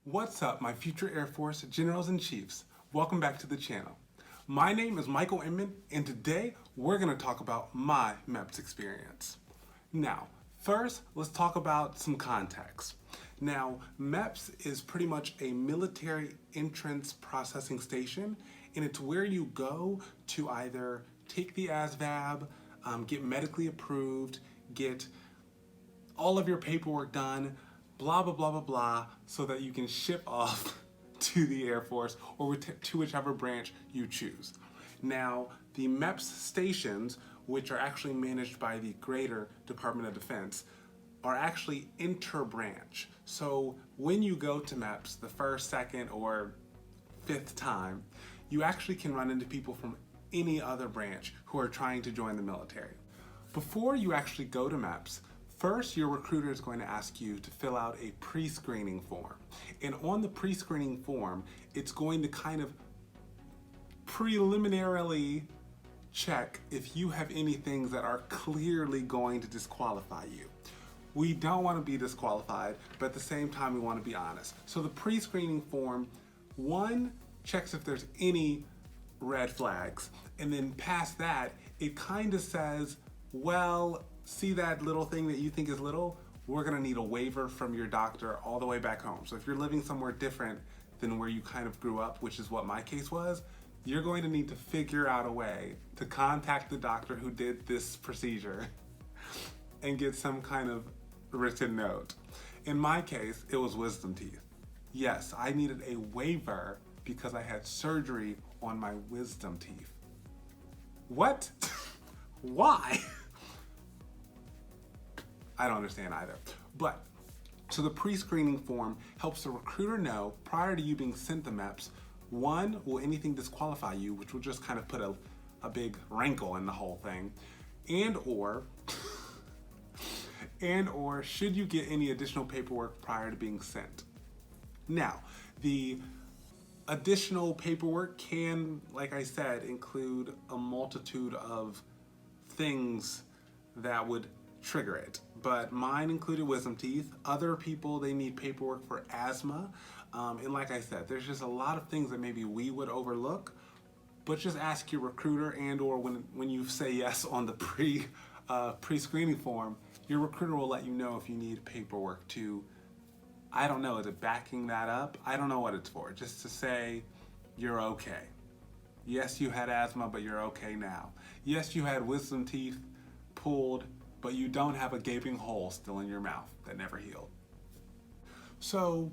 What's up, my future Air Force Generals and Chiefs? Welcome back to the channel. My name is Michael Inman, and today we're going to talk about my MEPS experience. Now, first, let's talk about some context. Now, MEPS is pretty much a military entrance processing station, and it's where you go to either take the ASVAB, get medically approved, get all of your paperwork done, blah, blah, blah, blah, blah, so that you can ship off to the Air Force or to whichever branch you choose. Now, the MEPS stations, which are actually managed by the greater Department of Defense, are actually inter-branch. So when you go to MEPS the first, second, or fifth time, you actually can run into people from any other branch who are trying to join the military. Before you actually go to MEPS, first, your recruiter is going to ask you to fill out a pre-screening form. And on the pre-screening form, it's going to kind of preliminarily check if you have any things that are clearly going to disqualify you. We don't want to be disqualified, but at the same time, we want to be honest. So the pre-screening form, one, checks if there's any red flags. And then past that, it kind of says, well, see that little thing that you think is little? We're gonna need a waiver from your doctor all the way back home. So if you're living somewhere different than where you kind of grew up, which is what my case was, you're going to need to figure out a way to contact the doctor who did this procedure and get some kind of written note. In my case, it was wisdom teeth. Yes, I needed a waiver because I had surgery on my wisdom teeth. What? Why? I don't understand either. But, so the pre-screening form helps the recruiter know prior to you being sent the MEPS, one, will anything disqualify you, which will just kind of put a big wrinkle in the whole thing, and or should you get any additional paperwork prior to being sent. Now, the additional paperwork can, like I said, include a multitude of things that would trigger it, but mine included wisdom teeth. Other people, they need paperwork for asthma, and like I said, there's just a lot of things that maybe we would overlook, but just ask your recruiter, and or when you say yes on the pre-screening form, your recruiter will let you know if you need paperwork to, I don't know, is it backing that up? I don't know what it's for, just to say you're okay. Yes, you had asthma, but you're okay now. Yes, you had wisdom teeth pulled, but you don't have a gaping hole still in your mouth that never healed. So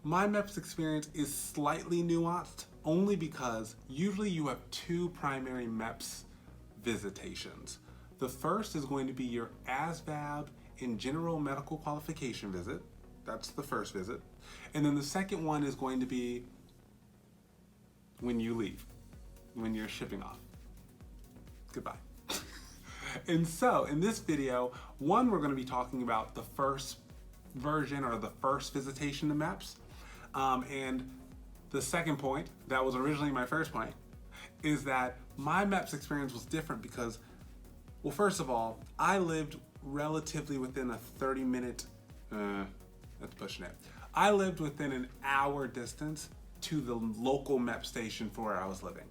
my MEPS experience is slightly nuanced only because usually you have two primary MEPS visitations. The first is going to be your ASVAB and general medical qualification visit. That's the first visit. And then the second one is going to be when you leave, when you're shipping off. Goodbye. And so, in this video, one, we're going to be talking about the first version or the first visitation to MEPS. And the second point, that was originally my first point, is that my MEPS experience was different because, well, first of all, I lived relatively within a 30-minute, that's pushing it. I lived within an hour distance to the local MEPS station for where I was living.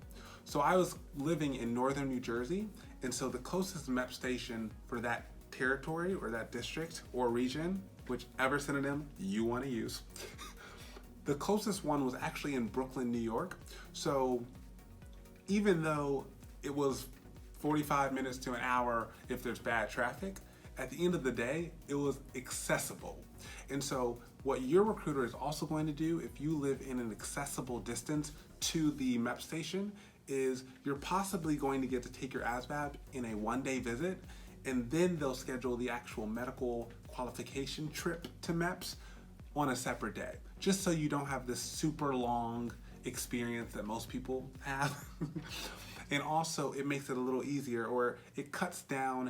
So I was living in northern New Jersey, and so the closest MEPS station for that territory or that district or region, whichever synonym you want to use, the closest one was actually in Brooklyn, New York. So even though it was 45 minutes to an hour if there's bad traffic, at the end of the day, it was accessible. And so what your recruiter is also going to do if you live in an accessible distance to the MEPS station is you're possibly going to get to take your ASVAB in a one-day visit, and then they'll schedule the actual medical qualification trip to MEPS on a separate day, just so you don't have this super long experience that most people have. And also it makes it a little easier, or it cuts down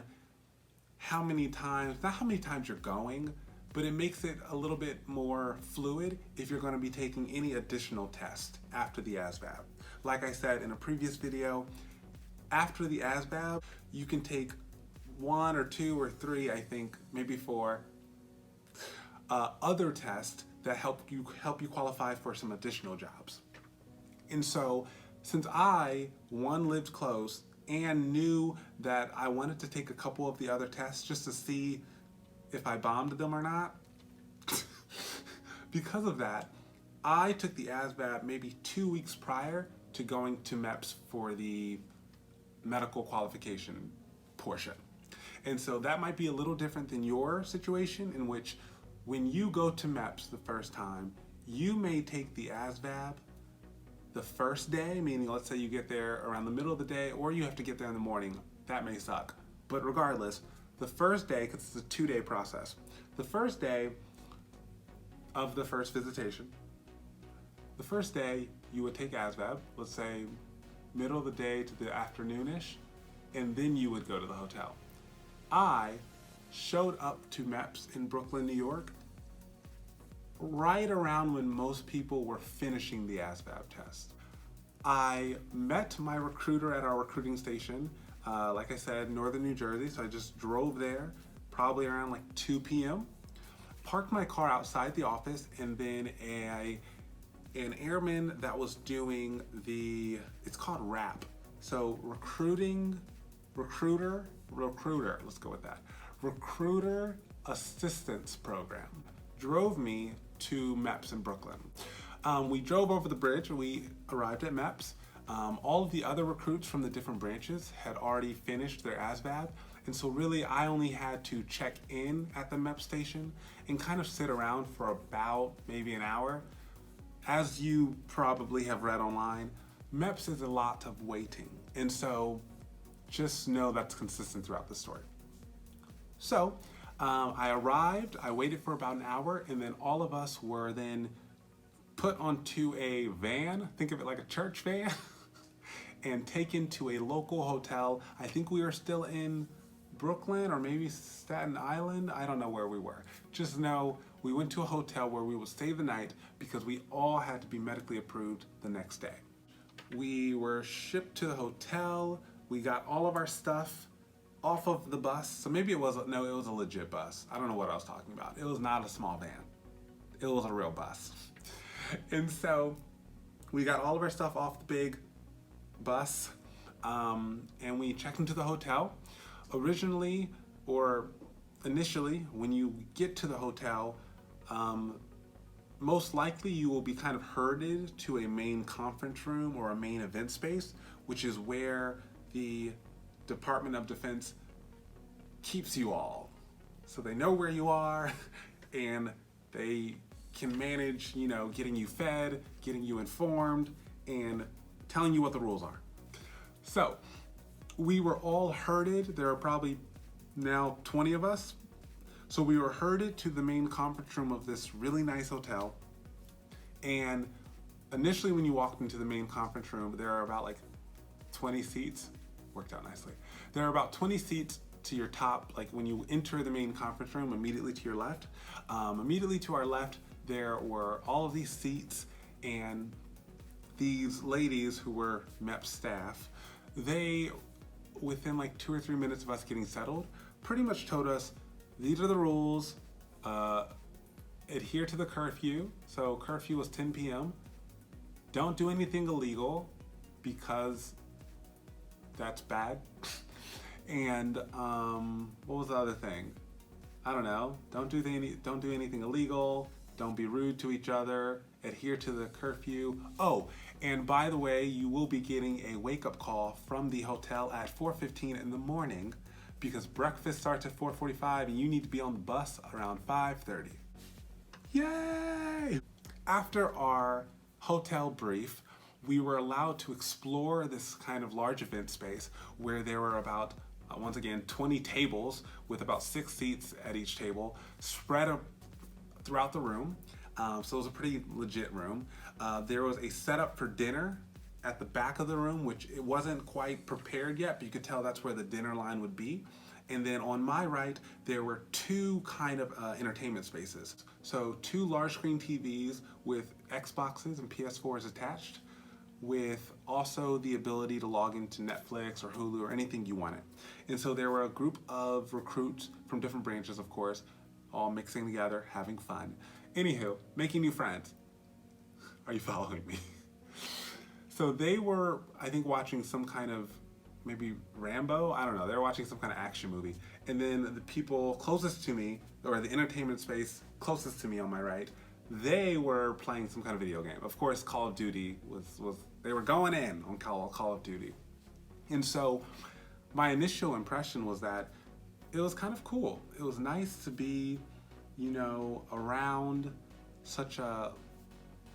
how many times, not how many times you're going, but it makes it a little bit more fluid if you're going to be taking any additional test after the ASVAB. Like I said in a previous video, after the ASVAB, you can take 1 or 2 or 3, I think, maybe 4, other tests that help you qualify for some additional jobs. And so since I, one, lived close and knew that I wanted to take a couple of the other tests just to see if I bombed them or not, because of that, I took the ASVAB maybe 2 weeks prior to going to MEPS for the medical qualification portion. And so that might be a little different than your situation, in which when you go to MEPS the first time, you may take the ASVAB the first day, meaning let's say you get there around the middle of the day, or you have to get there in the morning. That may suck. But regardless, the first day, because it's a 2-day process, the first day of the first visitation, the first day you would take ASVAB, let's say middle of the day to the afternoonish, and then you would go to the hotel. I showed up to MEPS in Brooklyn, New York, right around when most people were finishing the ASVAB test. I met my recruiter at our recruiting station, like I said, northern New Jersey, so I just drove there, probably around like 2 p.m., parked my car outside the office, and then an airman that was doing it's called RAP, so recruiter, let's go with that, Recruiter Assistance Program, drove me to MEPS in Brooklyn. We drove over the bridge and we arrived at MEPS. All of the other recruits from the different branches had already finished their ASVAB, and so really I only had to check in at the MEPS station and kind of sit around for about maybe an hour. As you probably have read online, MEPS is a lot of waiting, and so just know that's consistent throughout the story. So I arrived, I waited for about an hour, and then all of us were then put onto a van, think of it like a church van, and taken to a local hotel. I think we were still in Brooklyn or maybe Staten Island. I don't know where we were. Just know we went to a hotel where we would stay the night because we all had to be medically approved the next day. We were shipped to the hotel. We got all of our stuff off of the bus. So maybe it was a legit bus. I don't know what I was talking about. It was not a small van. It was a real bus. And so we got all of our stuff off the big bus, and we checked into the hotel. Initially, when you get to the hotel, most likely you will be kind of herded to a main conference room or a main event space, which is where the Department of Defense keeps you all. So they know where you are and they can manage, getting you fed, getting you informed, and telling you what the rules are. So we were all herded. There are probably now 20 of us. So we were herded to the main conference room of this really nice hotel. And initially when you walked into the main conference room, there are about like 20 seats. Worked out nicely. There are about 20 seats to your top, like when you enter the main conference room, immediately to your left. Immediately to our left, there were all of these seats, and these ladies who were MEPS staff, they, within like 2 or 3 minutes of us getting settled, pretty much told us, these are the rules, adhere to the curfew. So curfew was 10 p.m. Don't do anything illegal because that's bad. And what was the other thing? I don't know. Don't do anything illegal. Don't be rude to each other. Adhere to the curfew. Oh, and by the way, you will be getting a wake-up call from the hotel at 4:15 in the morning because breakfast starts at 4:45 and you need to be on the bus around 5:30. Yay! After our hotel brief, we were allowed to explore this kind of large event space where there were about, once again, 20 tables with about 6 seats at each table spread throughout the room. So it was a pretty legit room. There was a setup for dinner at the back of the room, which it wasn't quite prepared yet, but you could tell that's where the dinner line would be. And then on my right, there were 2 kind of entertainment spaces. So 2 large screen TVs with Xboxes and PS4s attached, with also the ability to log into Netflix or Hulu or anything you wanted. And so there were a group of recruits from different branches, of course, all mixing together, having fun. Anywho, making new friends. Are you following me? So they were, I think, watching some kind of maybe Rambo. I don't know. They were watching some kind of action movie. And then the people closest to me, or the entertainment space closest to me on my right, they were playing some kind of video game. Of course, Call of Duty was they were going in on Call of Duty. And so my initial impression was that it was kind of cool. It was nice to be, you know, around such a,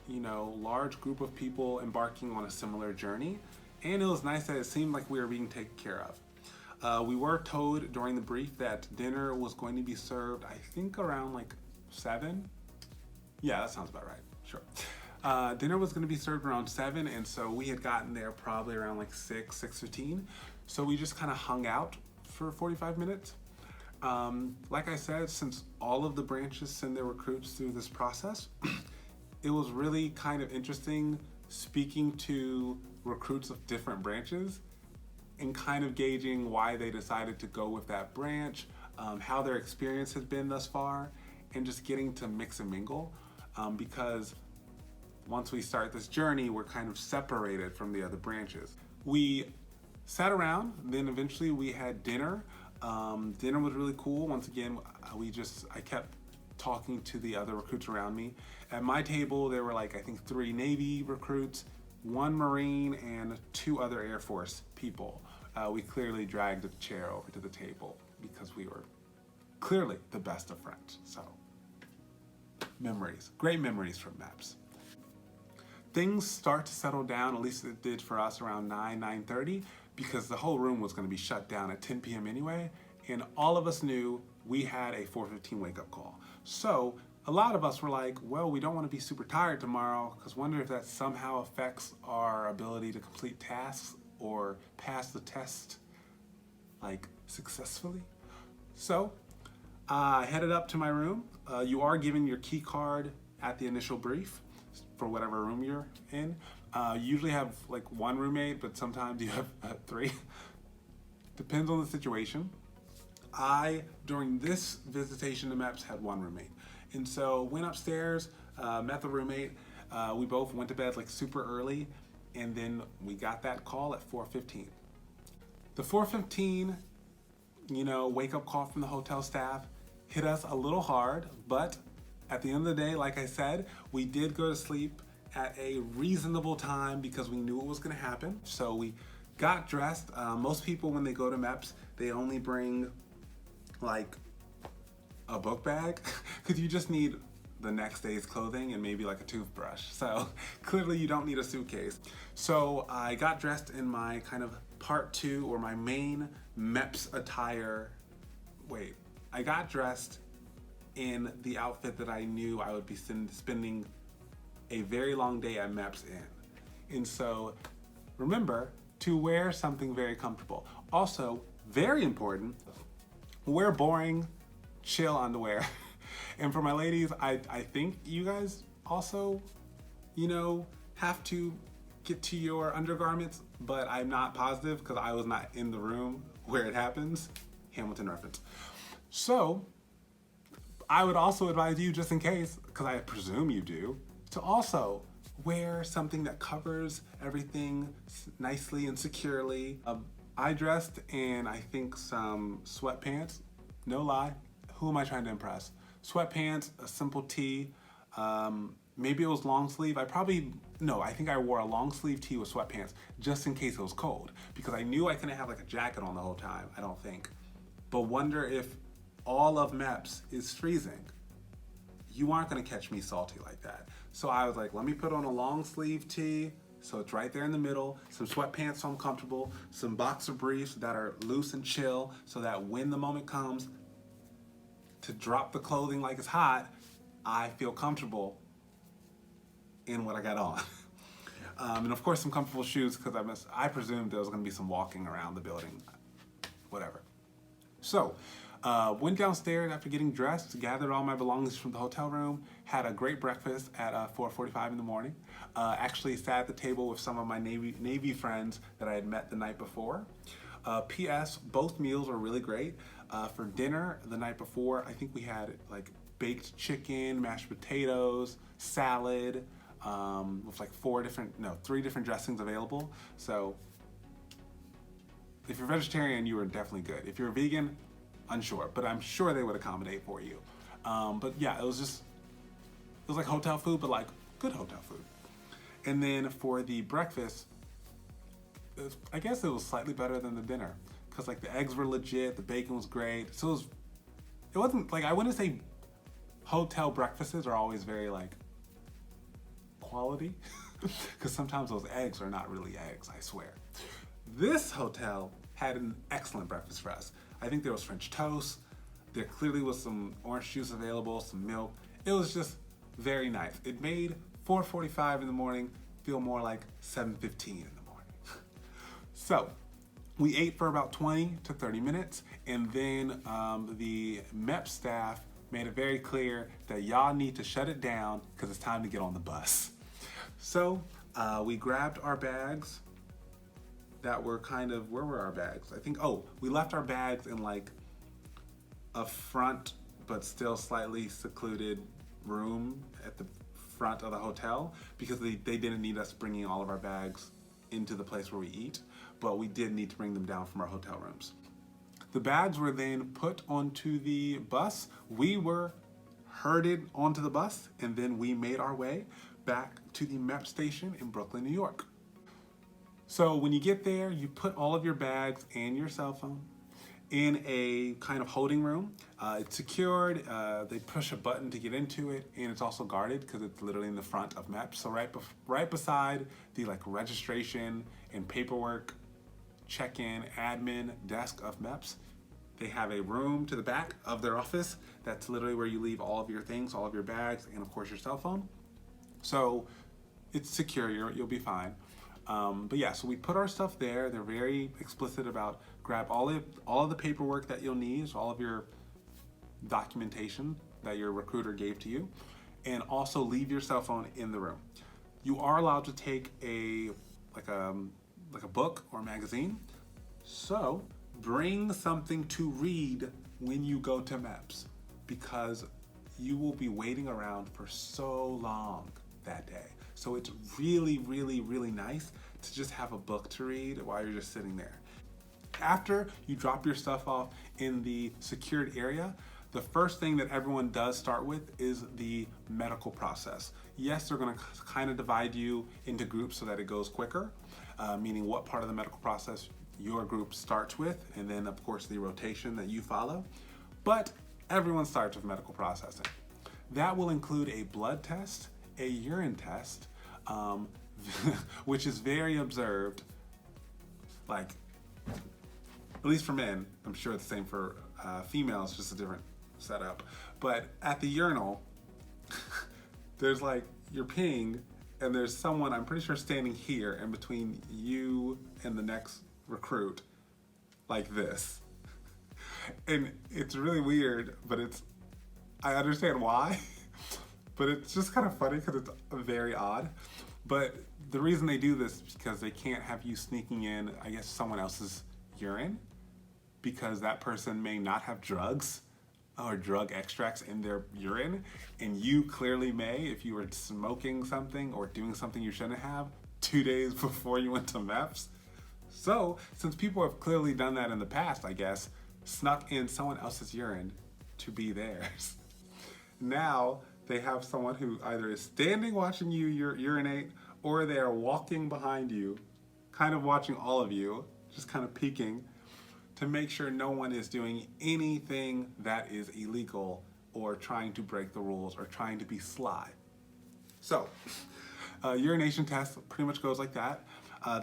you know, large group of people embarking on a similar journey. And it was nice that it seemed like we were being taken care of. We were told during the brief that dinner was going to be served, I think around like 7. Yeah, that sounds about right, sure. Dinner was gonna be served around 7, and so we had gotten there probably around like 6:15. So we just kind of hung out for 45 minutes. Like I said, since all of the branches send their recruits through this process, it was really kind of interesting speaking to recruits of different branches and kind of gauging why they decided to go with that branch, how their experience has been thus far, and just getting to mix and mingle. Because once we start this journey, we're kind of separated from the other branches. We sat around, then eventually we had dinner. Dinner was really cool. Once again, I kept talking to the other recruits around me. At my table, there were like, I think 3 Navy recruits, 1 Marine, and 2 other Air Force people. We clearly dragged a chair over to the table because we were clearly the best of friends. So, memories, great memories from MEPS. Things start to settle down, at least it did for us around 9:30, because the whole room was gonna be shut down at 10 p.m. anyway, and all of us knew we had a 4:15 wake-up call. So a lot of us were like, well, we don't wanna be super tired tomorrow, because wonder if that somehow affects our ability to complete tasks or pass the test, like, successfully. So I headed up to my room. You are given your key card at the initial brief for whatever room you're in. You usually have like 1 roommate, but sometimes you have 3. Depends on the situation. During this visitation to MEPS, had 1 roommate. And so went upstairs, met the roommate. We both went to bed like super early, and then we got that call at 4:15. The 4:15, you know, wake up call from the hotel staff hit us a little hard, but at the end of the day, like I said, we did go to sleep at a reasonable time because we knew it was gonna happen. So we got dressed. Most people, when they go to MEPS, they only bring like a book bag because you just need the next day's clothing and maybe like a toothbrush. So clearly you don't need a suitcase. So I got dressed in my kind of part 2 or my main MEPS attire. I got dressed in the outfit that I knew I would be spending a very long day at MEPS in. And so remember to wear something very comfortable. Also, very important, wear boring, chill underwear. And for my ladies, I think you guys also, you know, have to get to your undergarments, but I'm not positive because I was not in the room where it happens. Hamilton reference. So I would also advise you, just in case, because I presume you do, to also wear something that covers everything nicely and securely. I dressed in, I think, some sweatpants. No lie, who am I trying to impress? Sweatpants, a simple tee, maybe it was long sleeve. I think I wore a long sleeve tee with sweatpants just in case it was cold, because I knew I couldn't have like a jacket on the whole time, I don't think. But wonder if all of MEPS is freezing. You aren't gonna catch me salty like that. So I was like, let me put on a long sleeve tee, so it's right there in the middle, some sweatpants so I'm comfortable, some boxer briefs that are loose and chill, so that when the moment comes to drop the clothing like it's hot, I feel comfortable in what I got on. And of course some comfortable shoes, because I presumed there was gonna be some walking around the building, whatever. So, went downstairs after getting dressed, gathered all my belongings from the hotel room, had a great breakfast at 4:45 in the morning. Actually sat at the table with some of my Navy friends that I had met the night before. P.S. Both meals were really great. For dinner the night before, I think we had like baked chicken, mashed potatoes, salad, with like three different dressings available. So if you're vegetarian, you are definitely good. If you're a vegan, unsure, but I'm sure they would accommodate for you. But yeah, it was like hotel food, but like good hotel food. And then for the breakfast, I guess it was slightly better than the dinner because like the eggs were legit, the bacon was great. So it wasn't like, I wouldn't say hotel breakfasts are always very like quality because sometimes those eggs are not really eggs, I swear. This hotel had an excellent breakfast for us. I think there was French toast. There clearly was some orange juice available, some milk. It was just very nice. It made 4:45 in the morning feel more like 7:15 in the morning. So we ate for about 20 to 30 minutes, and then the MEPS staff made it very clear that y'all need to shut it down because it's time to get on the bus. So we grabbed our bags that were where were our bags? I think, we left our bags in like a front but still slightly secluded room at the front of the hotel because they didn't need us bringing all of our bags into the place where we eat, but we did need to bring them down from our hotel rooms. The bags were then put onto the bus. We were herded onto the bus, and then we made our way back to the MEPS station in Brooklyn, New York. So when you get there, you put all of your bags and your cell phone in a kind of holding room. It's secured, they push a button to get into it, and it's also guarded because it's literally in the front of MEPS. So right beside the like registration and paperwork, check-in, admin desk of MEPS, they have a room to the back of their office that's literally where you leave all of your things, all of your bags, and of course your cell phone. So it's secure, you'll be fine. But yeah, so we put our stuff there. They're very explicit about grab all of the paperwork that you'll need, so all of your documentation that your recruiter gave to you, and also leave your cell phone in the room. You are allowed to take a book or magazine. So bring something to read when you go to MEPS because you will be waiting around for so long that day. So it's really, really, really nice to just have a book to read while you're just sitting there. After you drop your stuff off in the secured area, the first thing that everyone does start with is the medical process. Yes, they're gonna kind of divide you into groups so that it goes quicker, meaning what part of the medical process your group starts with, and then of course the rotation that you follow. But everyone starts with medical processing. That will include a blood test, a urine test, which is very observed, like, at least for men. I'm sure it's the same for females, just a different setup. But at the urinal, there's like, you're peeing, and there's someone, I'm pretty sure, standing here in between you and the next recruit, like this. And it's really weird, but I understand why, but it's just kind of funny because it's very odd. But the reason they do this is because they can't have you sneaking in, I guess, someone else's urine, because that person may not have drugs or drug extracts in their urine, and you clearly may if you were smoking something or doing something you shouldn't have 2 days before you went to MEPS. So, since people have clearly done that in the past, I guess, snuck in someone else's urine to be theirs. Now, they have someone who either is standing watching you urinate, or they are walking behind you, kind of watching all of you, just kind of peeking, to make sure no one is doing anything that is illegal or trying to break the rules or trying to be sly. So, urination test pretty much goes like that.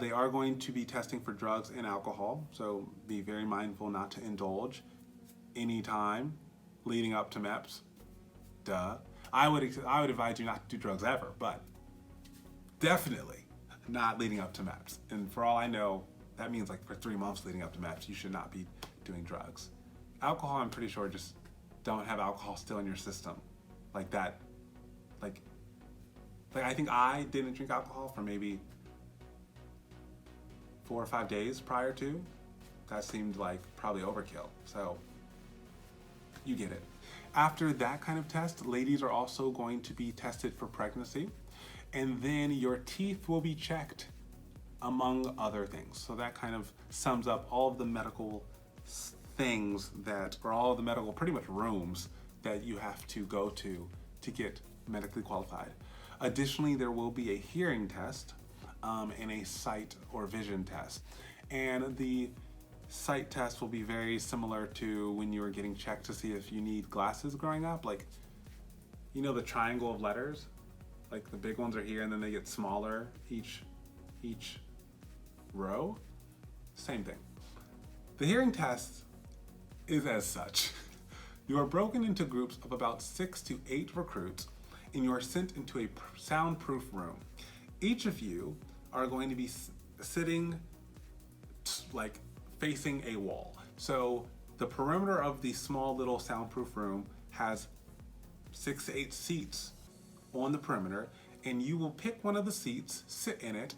They are going to be testing for drugs and alcohol, so be very mindful not to indulge any time leading up to MEPS. Duh. I would advise you not to do drugs ever, but definitely not leading up to MEPS. And for all I know, that means like for 3 months leading up to MEPS, you should not be doing drugs. Alcohol, I'm pretty sure, just don't have alcohol still in your system. Like that, like I think I didn't drink alcohol for maybe 4 or 5 days prior to. That seemed like probably overkill. So you get it. After that kind of test, ladies are also going to be tested for pregnancy, and then your teeth will be checked, among other things. So that kind of sums up all of the medical things that, or all of the medical pretty much rooms that you have to go to get medically qualified. Additionally, there will be a hearing test and a sight or vision test. And the sight test will be very similar to when you were getting checked to see if you need glasses growing up. Like, you know the triangle of letters? Like the big ones are here and then they get smaller each row? Same thing. The hearing test is as such. You are broken into groups of about 6 to 8 recruits and you are sent into a soundproof room. Each of you are going to be sitting like facing a wall. So the perimeter of the small little soundproof room has 6 to 8 seats on the perimeter, and you will pick one of the seats, sit in it,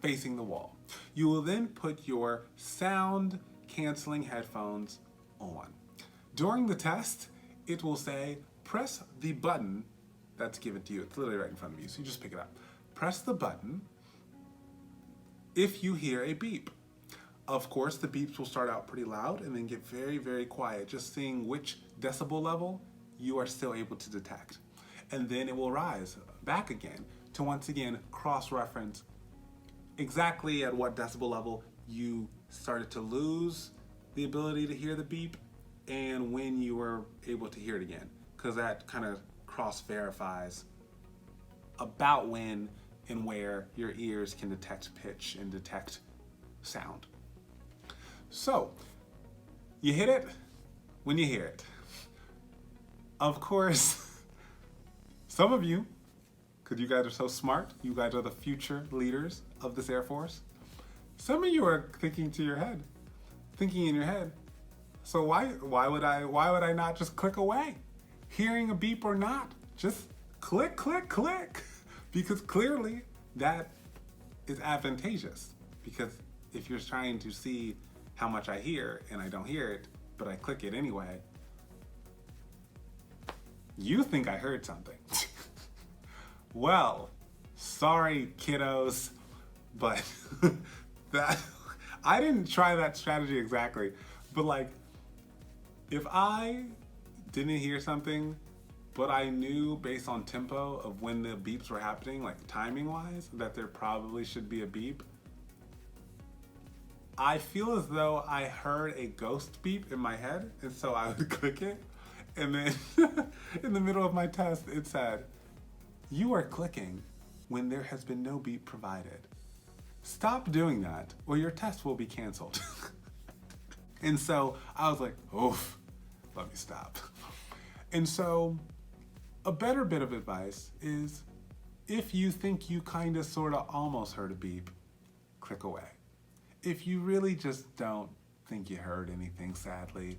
facing the wall. You will then put your sound canceling headphones on. During the test, it will say, press the button that's given to you. It's literally right in front of you, so you just pick it up. Press the button if you hear a beep. Of course, the beeps will start out pretty loud and then get very, very quiet, just seeing which decibel level you are still able to detect. And then it will rise back again to once again cross-reference exactly at what decibel level you started to lose the ability to hear the beep and when you were able to hear it again, because that kind of cross-verifies about when and where your ears can detect pitch and detect sound. So, you hit it when you hear it. Of course, some of you, because you guys are so smart, you guys are the future leaders of this Air Force, some of you are thinking in your head, so why would I not just click away? Hearing a beep or not, just click, click, click. Because clearly that is advantageous. Because if you're trying to see how much I hear and I don't hear it, but I click it anyway, you think I heard something. Well, sorry kiddos, but that I didn't try that strategy exactly, but like if I didn't hear something, but I knew based on tempo of when the beeps were happening, like timing wise, that there probably should be a beep, I feel as though I heard a ghost beep in my head, and so I would click it, and then in the middle of my test, it said, "You are clicking when there has been no beep provided. Stop doing that, or your test will be canceled." And so I was like, oof, let me stop. And so a better bit of advice is if you think you kind of sort of almost heard a beep, click away. If you really just don't think you heard anything, sadly,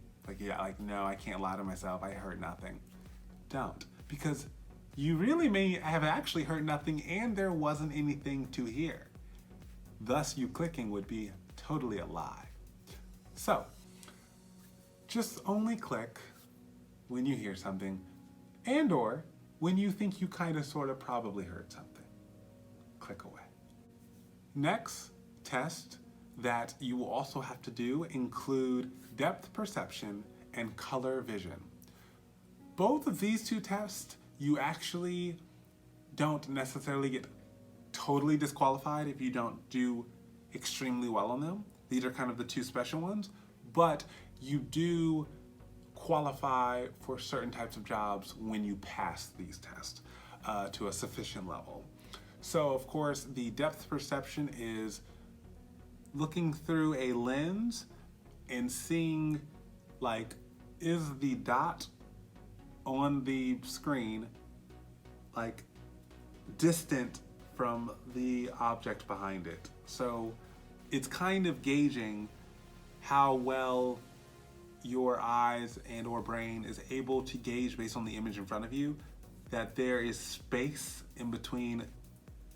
no, I can't lie to myself, I heard nothing, don't. Because you really may have actually heard nothing and there wasn't anything to hear. Thus, you clicking would be totally a lie. So, just only click when you hear something and or when you think you kind of sort of probably heard something. Click away. Next test that you will also have to do include depth perception and color vision. Both of these two tests, you actually don't necessarily get totally disqualified if you don't do extremely well on them. These are kind of the two special ones, but you do qualify for certain types of jobs when you pass these tests to a sufficient level. So of course, the depth perception is looking through a lens and seeing, like, is the dot on the screen like distant from the object behind it. So it's kind of gauging how well your eyes and or brain is able to gauge based on the image in front of you that there is space in between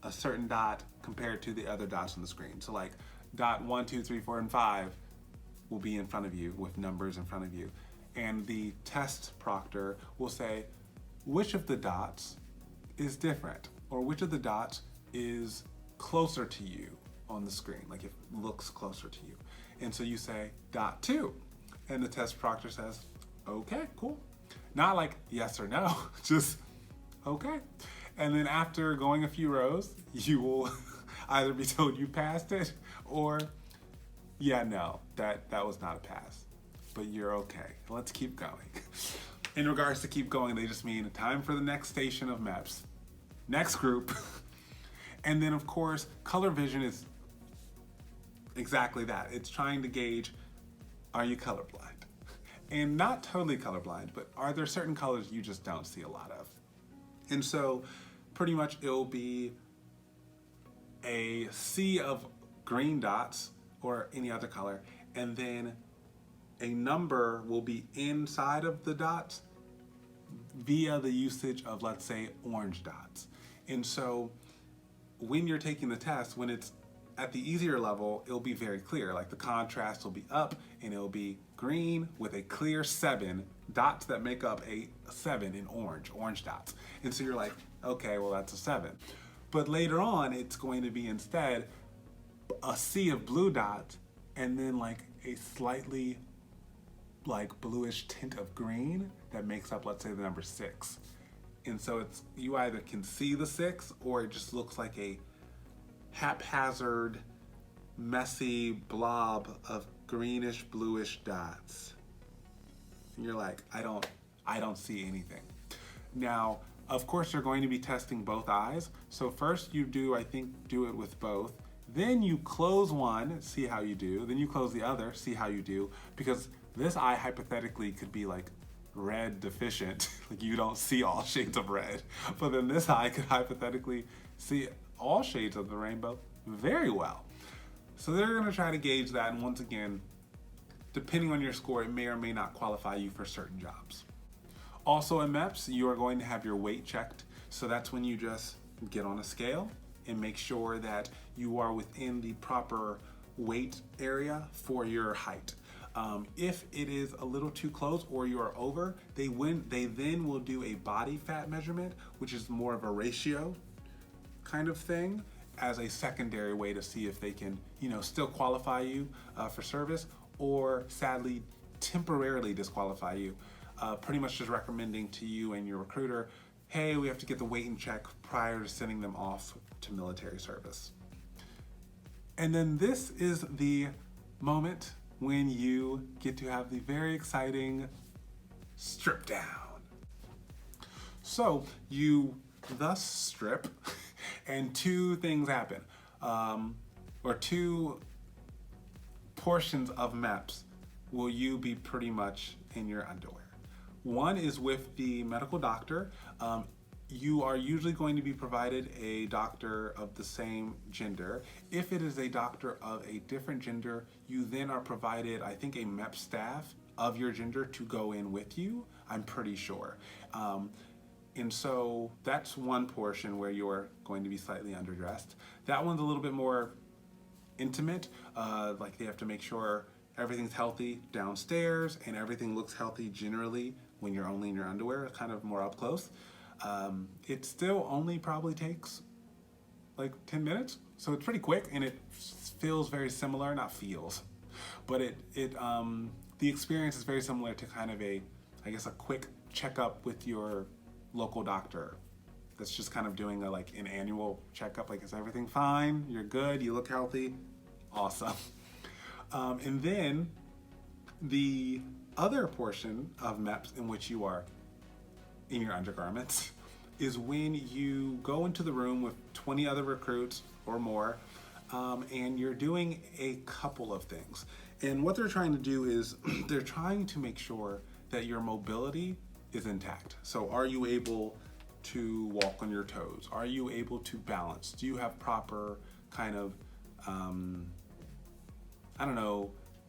a certain dot compared to the other dots on the screen. So like dot 1, 2, 3, 4, and 5 will be in front of you with numbers in front of you. and the test proctor will say, which of the dots is different, or which of the dots is closer to you on the screen, like it looks closer to you. And so you say dot 2, and the test proctor says, okay, cool. Not like yes or no, just okay. And then after going a few rows, you will either be told you passed it, or yeah, no, that was not a pass, but you're okay. Let's keep going. In regards to keep going, they just mean time for the next station of MEPS, next group. And then of course, color vision is exactly that. It's trying to gauge, are you colorblind? And not totally colorblind, but are there certain colors you just don't see a lot of? And so pretty much it'll be a sea of green dots or any other color, and then a number will be inside of the dots via the usage of, let's say, orange dots. And so when you're taking the test, when it's at the easier level, it'll be very clear. Like the contrast will be up and it'll be green with a clear 7 dots that make up a 7 in orange dots. And so you're like, okay, well that's a 7. But later on, it's going to be instead a sea of blue dots and then like a slightly like bluish tint of green that makes up, let's say, the number 6. And so it's, you either can see the 6 or it just looks like a haphazard, messy blob of greenish bluish dots. And you're like, I don't see anything. Now, of course, you're going to be testing both eyes. So first you do, I think, do it with both. Then you close one, see how you do. Then you close the other, see how you do. Because this eye hypothetically could be like red deficient, like you don't see all shades of red. But then this eye could hypothetically see all shades of the rainbow very well. So they're gonna try to gauge that, and once again, depending on your score, it may or may not qualify you for certain jobs. Also in MEPS, you are going to have your weight checked. So that's when you just get on a scale and make sure that you are within the proper weight area for your height. If it is a little too close or you are over, they then will do a body fat measurement, which is more of a ratio kind of thing, as a secondary way to see if they can, still qualify you for service, or sadly, temporarily disqualify you. Pretty much just recommending to you and your recruiter, hey, we have to get the weight in check prior to sending them off to military service. And then this is the moment when you get to have the very exciting strip down. So you thus strip, and two things happen, or two portions of MEPS will you be pretty much in your underwear. One is with the medical doctor. You are usually going to be provided a doctor of the same gender. If it is a doctor of a different gender, you then are provided, I think, a MEPS staff of your gender to go in with you, I'm pretty sure. And so that's one portion where you're going to be slightly underdressed. That one's a little bit more intimate, like they have to make sure everything's healthy downstairs and everything looks healthy generally when you're only in your underwear, kind of more up close. It still only probably takes like 10 minutes, so it's pretty quick, and it feels very similar, not feels, but the experience is very similar to kind of a quick checkup with your local doctor that's just kind of doing an annual checkup, like, is everything fine? You're good, you look healthy, awesome. And then the other portion of MEPS in which you are in your undergarments is when you go into the room with 20 other recruits or more, and you're doing a couple of things. And what they're trying to do is they're trying to make sure that your mobility is intact. So are you able to walk on your toes? Are you able to balance? Do you have proper kind of,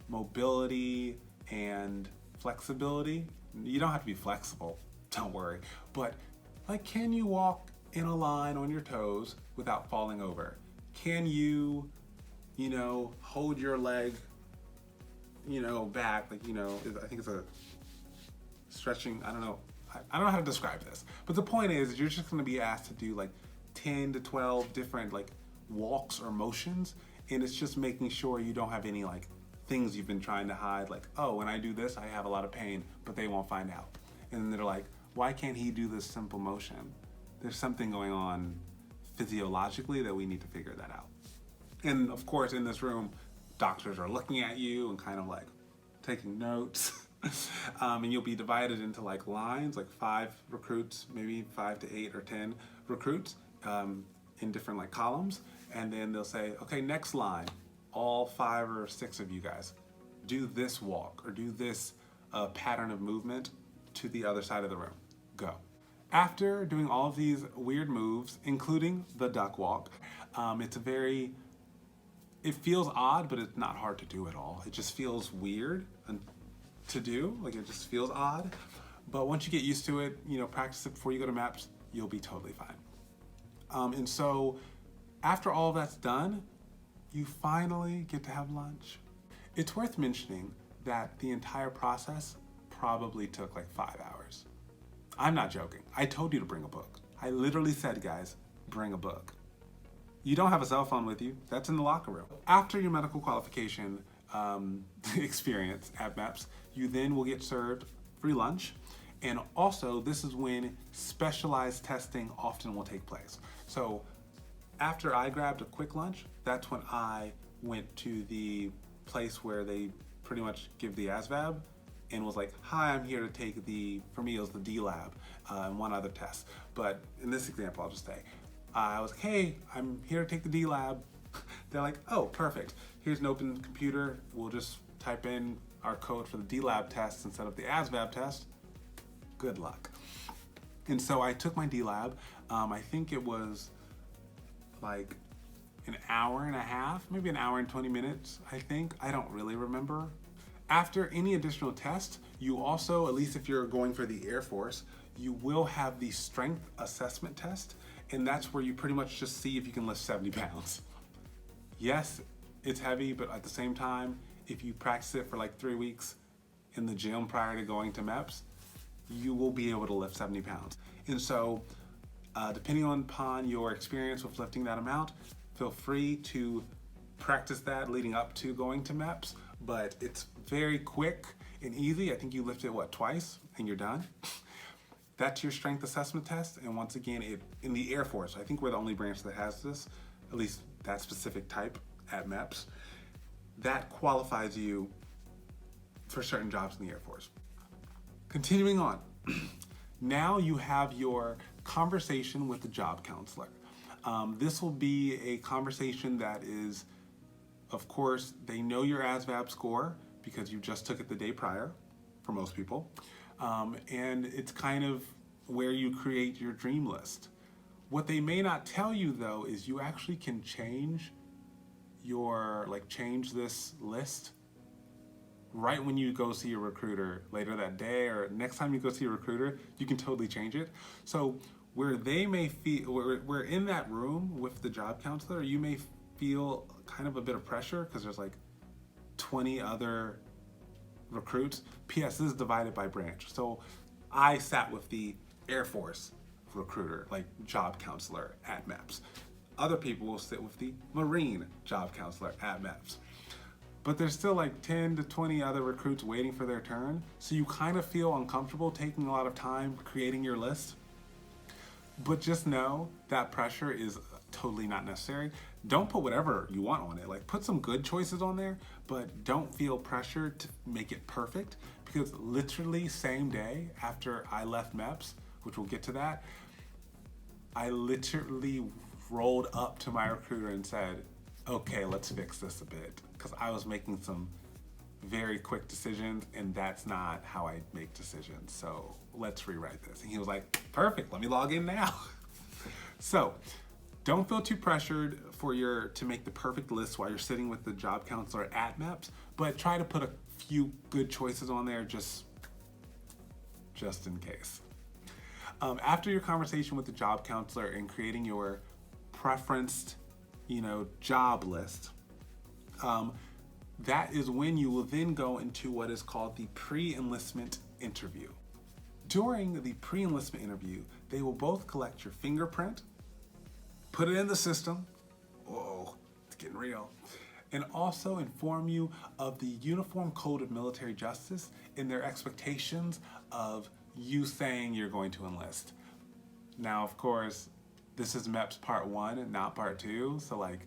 mobility and flexibility? You don't have to be flexible, don't worry. But can you walk in a line on your toes without falling over? Can you, hold your leg, back, I think it's stretching, I don't know how to describe this, but the point is you're just gonna be asked to do like 10 to 12 different like walks or motions, and it's just making sure you don't have any like things you've been trying to hide, like, oh, when I do this, I have a lot of pain, but they won't find out. And then they're like, why can't he do this simple motion? There's something going on physiologically that we need to figure that out. And of course, in this room, doctors are looking at you and kind of like taking notes. And you'll be divided into like lines, like 5 recruits, maybe 5 to 8 or 10 recruits in different like columns. And then they'll say, okay, next line, all 5 or 6 of you guys, do this walk or do this pattern of movement to the other side of the room. Go. After doing all of these weird moves, including the duck walk, it feels odd, but it's not hard to do at all. It just feels weird to do, like it just feels odd. But once you get used to it, practice it before you go to MEPS, you'll be totally fine. And so after all that's done, you finally get to have lunch. It's worth mentioning that the entire process probably took like 5 hours. I'm not joking. I told you to bring a book. I literally said, guys, bring a book. You don't have a cell phone with you. That's in the locker room. After your medical qualification experience at MEPS, you then will get served free lunch. And also, this is when specialized testing often will take place. So after I grabbed a quick lunch, that's when I went to the place where they pretty much give the ASVAB and was like, hi, I'm here to take for me it was the DLAB and one other test. But in this example, I'll just say, I was like, hey, I'm here to take the DLAB. They're like, oh, perfect. Here's an open computer. We'll just type in our code for the DLAB test instead of the ASVAB test. Good luck. And so I took my DLAB. I think it was like an hour and a half, maybe an hour and 20 minutes, I think. I don't really remember. After any additional test, you also, at least if you're going for the Air Force, you will have the strength assessment test, and that's where you pretty much just see if you can lift 70 pounds. Yes, it's heavy, but at the same time, if you practice it for like 3 weeks in the gym prior to going to MEPS, you will be able to lift 70 pounds. And so, depending upon your experience with lifting that amount, feel free to practice that leading up to going to MEPS, but it's very quick and easy. I think you lift it, twice, and you're done. That's your strength assessment test, and once again, in the Air Force, I think we're the only branch that has this, at least that specific type at MEPS, that qualifies you for certain jobs in the Air Force. Continuing on, now you have your conversation with the job counselor. This will be a conversation that is, of course, they know your ASVAB score because you just took it the day prior, for most people. And it's kind of where you create your dream list. What they may not tell you though is you actually can change this list right when you go see your recruiter later that day, or next time you go see your recruiter, you can totally change it. So where they may feel, we're in that room with the job counselor, you may feel kind of a bit of pressure because there's like 20 other recruits. PS, this is divided by branch. So I sat with the Air Force recruiter, like job counselor at MEPS. Other people will sit with the Marine job counselor at MEPS. But there's still like 10 to 20 other recruits waiting for their turn. So you kind of feel uncomfortable taking a lot of time creating your list. But just know that pressure is totally not necessary. Don't put whatever you want on it. Like, put some good choices on there, but don't feel pressured to make it perfect, because literally same day after I left MEPS, which we'll get to that, I literally rolled up to my recruiter and said, okay, let's fix this a bit, because I was making some very quick decisions, and that's not how I make decisions. So let's rewrite this. And he was like, perfect, let me log in now. So don't feel too pressured to make the perfect list while you're sitting with the job counselor at MEPS, but try to put a few good choices on there just in case. After your conversation with the job counselor and creating your preferenced, job list, that is when you will then go into what is called the pre-enlistment interview. During the pre-enlistment interview, they will both collect your fingerprint, put it in the system, whoa, it's getting real, and also inform you of the Uniform Code of Military Justice and their expectations of you saying you're going to enlist. Now, of course, this is MEPS Part 1 and not Part 2, so like,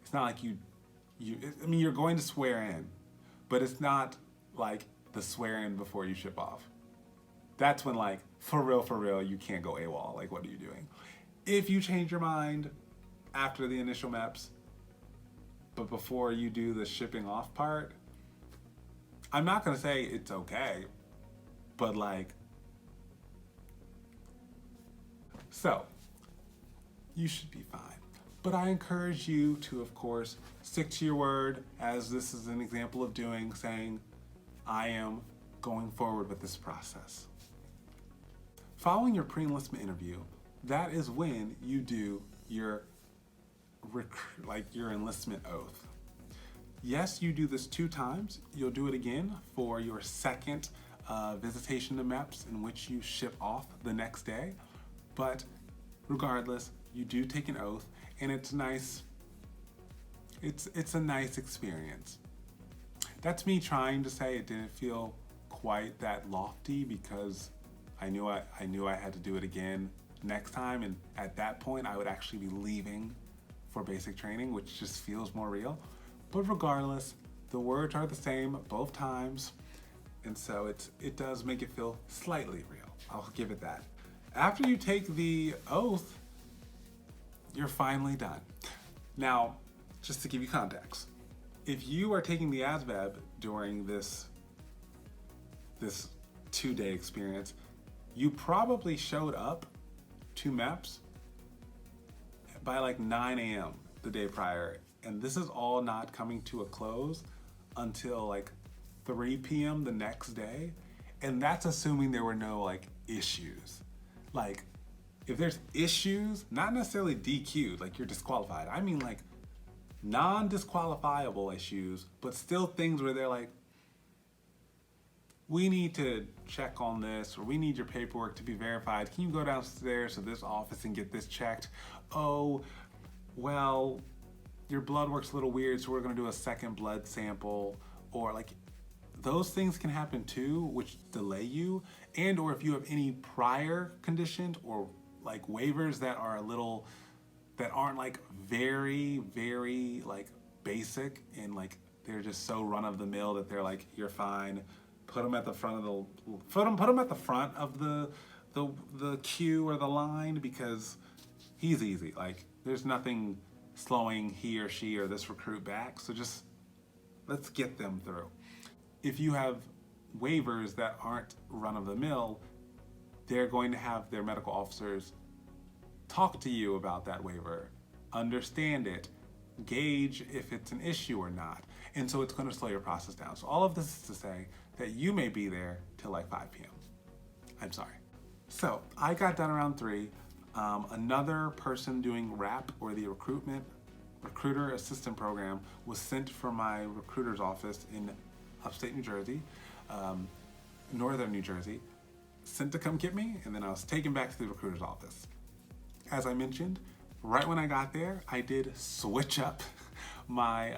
it's not like I mean, you're going to swear in, but it's not like the swear in before you ship off. That's when like, for real, you can't go AWOL. Like, what are you doing? If you change your mind after the initial MEPS, but before you do the shipping off part, I'm not gonna say it's okay, but like, so you should be fine. But I encourage you to, of course, stick to your word, as this is an example of doing, saying, I am going forward with this process. Following your pre-enlistment interview, that is when you do your enlistment oath. Yes, you do this 2 times. You'll do it again for your second visitation to MEPS, in which you ship off the next day. But regardless, you do take an oath, and it's nice. It's a nice experience. That's me trying to say it didn't feel quite that lofty, because I knew I had to do it again next time, and at that point I would actually be leaving for basic training, which just feels more real. But regardless, the words are the same both times, and so it does make it feel slightly real. I'll give it that. After you take the oath, you're finally done. Now, just to give you context, if you are taking the ASVAB during this 2-day experience, you probably showed up to MEPS by like 9 a.m. the day prior, and this is all not coming to a close until like 3 p.m. the next day, and that's assuming there were no like issues. Like, if there's issues, not necessarily DQ'd, like you're disqualified, I mean like non-disqualifiable issues, but still things where they're like, we need to check on this, or we need your paperwork to be verified. Can you go downstairs to this office and get this checked? Oh, well, your blood work's a little weird, so we're gonna do a second blood sample. Or like, those things can happen too, which delay you. And or if you have any prior conditions or like waivers that aren't like very, very like basic, and like they're just so run of the mill that they're like, you're fine. Put them at the front of the queue or the line, because he's easy. Like, there's nothing slowing he or she or this recruit back. So just let's get them through. If you have waivers that aren't run of the mill, they're going to have their medical officers talk to you about that waiver, understand it, gauge if it's an issue or not. And so it's going to slow your process down. So all of this is to say that you may be there till like 5 p.m. I'm sorry. So I got done around 3. Another person doing RAP, or the Recruiter Assistant Program, was sent from my recruiter's office in upstate New Jersey, northern New Jersey, sent to come get me, and then I was taken back to the recruiter's office. As I mentioned, right when I got there, I did switch up my,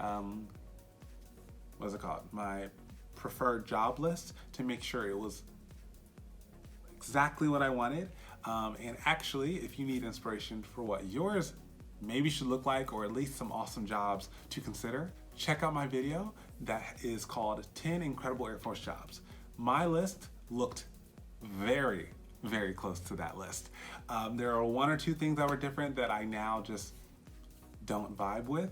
my preferred job list to make sure it was exactly what I wanted. And actually, if you need inspiration for what yours maybe should look like, or at least some awesome jobs to consider, check out my video that is called 10 Incredible Air Force Jobs. My list looked very, very close to that list. There are 1 or 2 things that were different that I now just don't vibe with,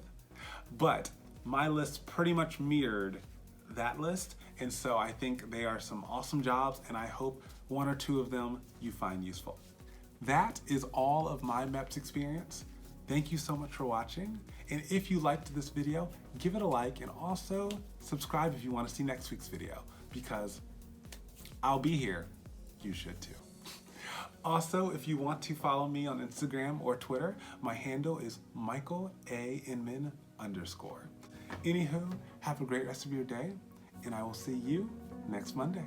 but my list pretty much mirrored that list, and so I think they are some awesome jobs, and I hope 1 or 2 of them you find useful. That is all of my MEPS experience. Thank you so much for watching, and if you liked this video, give it a like, and also subscribe if you want to see next week's video, because I'll be here. You should too. Also, if you want to follow me on Instagram or Twitter, my handle is Michael A. Inman _. Anywho, have a great rest of your day, and I will see you next Monday.